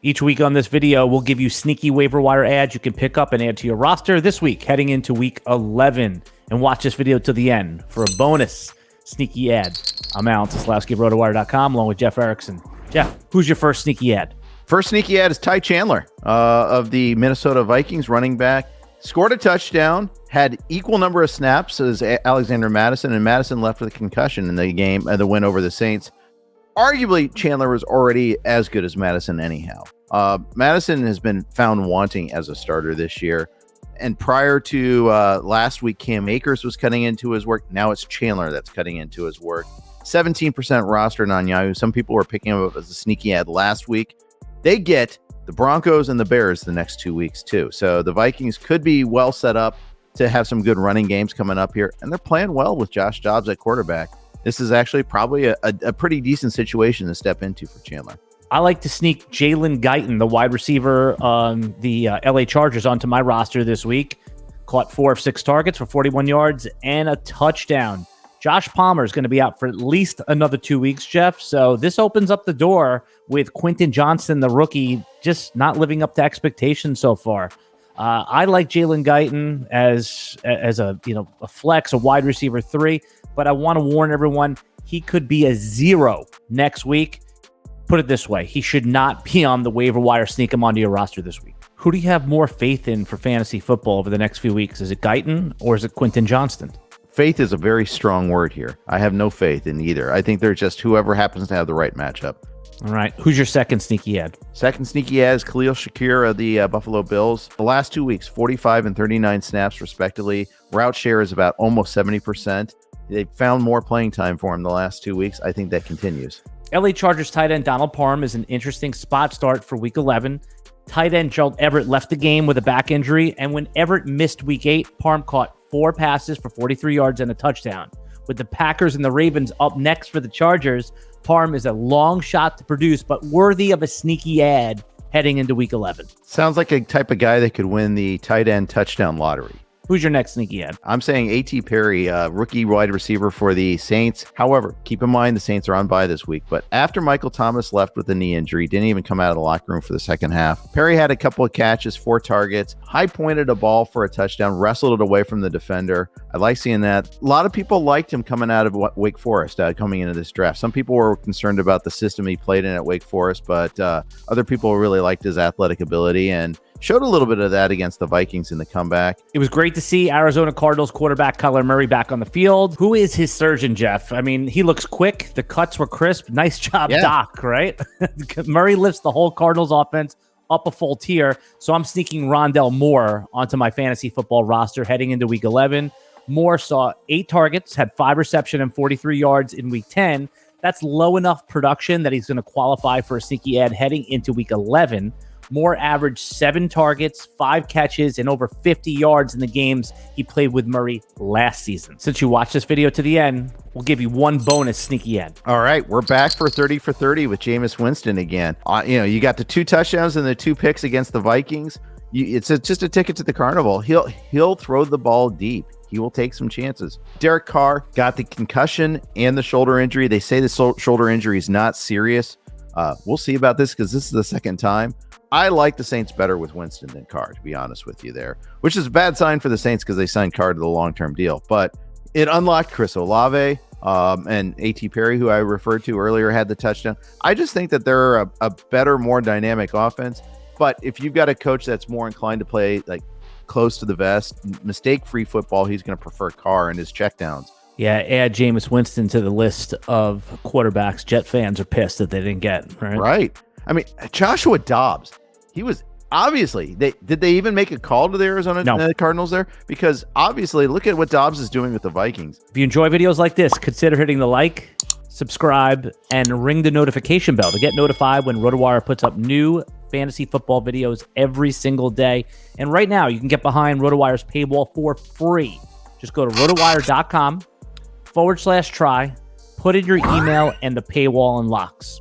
Each week on this video, we'll give you sneaky waiver wire ads you can pick up and add to your roster this week, heading into week 11. And watch this video to the end for a bonus sneaky ad. I'm Alan Seslowsky of RotoWire.com along with Jeff Erickson. Jeff, who's your first sneaky ad? First sneaky ad is Ty Chandler of the Minnesota Vikings, running back. Scored a touchdown, had equal number of snaps as Alexander Mattison, and Mattison left with a concussion in the game, the win over the Saints. Arguably, Chandler was already as good as Mattison anyhow. Mattison has been found wanting as a starter this year. And prior to last week, Cam Akers was cutting into his work. Now it's Chandler that's cutting into his work. 17% rostered on Yahoo. Some people were picking him up as a sneaky ad last week. They get the Broncos and the Bears the next 2 weeks too. So the Vikings could be well set up to have some good running games coming up here. And they're playing well with Josh Dobbs at quarterback. This is actually probably a pretty decent situation to step into for Chandler. I like to sneak Jalen Guyton, the wide receiver on the LA Chargers, onto my roster this week. Caught 4 of 6 targets for 41 yards and a touchdown. Josh Palmer is going to be out for at least another 2 weeks, Jeff. So this opens up the door with Quentin Johnston, the rookie, just not living up to expectations so far. I like Jalen Guyton as a flex, a wide receiver 3, but I want to warn everyone, he could be a 0 next week. Put it this way, he should not be on the waiver wire. Sneak him onto your roster this week. Who do you have more faith in for fantasy football over the next few weeks? Is it Guyton or is it Quentin Johnston? Faith is a very strong word here. I have no faith in either. I think they're just whoever happens to have the right matchup. All right. Who's your second sneaky ad? Second sneaky ad is Khalil Shakir of the Buffalo Bills. The last 2 weeks, 45 and 39 snaps, respectively. Route share is about almost 70%. They found more playing time for him the last 2 weeks. I think that continues. LA Chargers tight end Donald Parham is an interesting spot start for week 11. Tight end Gerald Everett left the game with a back injury, and when Everett missed week 8, Parham caught 4 passes for 43 yards and a touchdown. With the Packers and the Ravens up next for the Chargers, Parham is a long shot to produce, but worthy of a sneaky ad heading into week 11. Sounds like a type of guy that could win the tight end touchdown lottery. Who's your next sneaky ad? I'm saying A.T. Perry, rookie wide receiver for the Saints. However, keep in mind the Saints are on bye this week. But after Michael Thomas left with a knee injury, didn't even come out of the locker room for the second half. Perry had a couple of catches, 4 targets, high pointed a ball for a touchdown, wrestled it away from the defender. I like seeing that. A lot of people liked him coming out of Wake Forest, coming into this draft. Some people were concerned about the system he played in at Wake Forest, but other people really liked his athletic ability and showed a little bit of that against the Vikings in the comeback. It was great to see Arizona Cardinals quarterback Kyler Murray back on the field. Who is his surgeon, Jeff? I mean, he looks quick. The cuts were crisp. Nice job, yeah. Doc, right? Murray lifts the whole Cardinals offense up a full tier. So I'm sneaking Rondell Moore onto my fantasy football roster heading into week 11. Moore saw 8 targets, had 5 reception and 43 yards in week 10. That's low enough production that he's going to qualify for a sneaky ad heading into week 11. Moore averaged 7 targets, 5 catches, and over 50 yards in the games he played with Murray last season. Since you watched this video to the end, we'll give you one bonus sneaky ad. All right, we're back for 30 for 30 with Jameis Winston again. You got the 2 touchdowns and the 2 picks against the Vikings. It's just a ticket to the carnival. He'll throw the ball deep. He will take some chances. Derek Carr got the concussion and the shoulder injury. They say the shoulder injury is not serious. We'll see about this because this is the second time. I like the Saints better with Winston than Carr, to be honest with you there, which is a bad sign for the Saints because they signed Carr to the long-term deal. But it unlocked Chris Olave and A.T. Perry, who I referred to earlier, had the touchdown. I just think that they're a better, more dynamic offense. But if you've got a coach that's more inclined to play like close to the vest, mistake-free football, he's going to prefer Carr and his checkdowns. Yeah, add Jameis Winston to the list of quarterbacks Jet fans are pissed that they didn't get, right? Right. I mean, Joshua Dobbs, he was obviously, did they even make a call to the Arizona Cardinals there? Because obviously, look at what Dobbs is doing with the Vikings. If you enjoy videos like this, consider hitting the like, subscribe, and ring the notification bell to get notified when RotoWire puts up new fantasy football videos every single day. And right now, you can get behind RotoWire's paywall for free. Just go to rotowire.com/try, put in your email, and the paywall unlocks.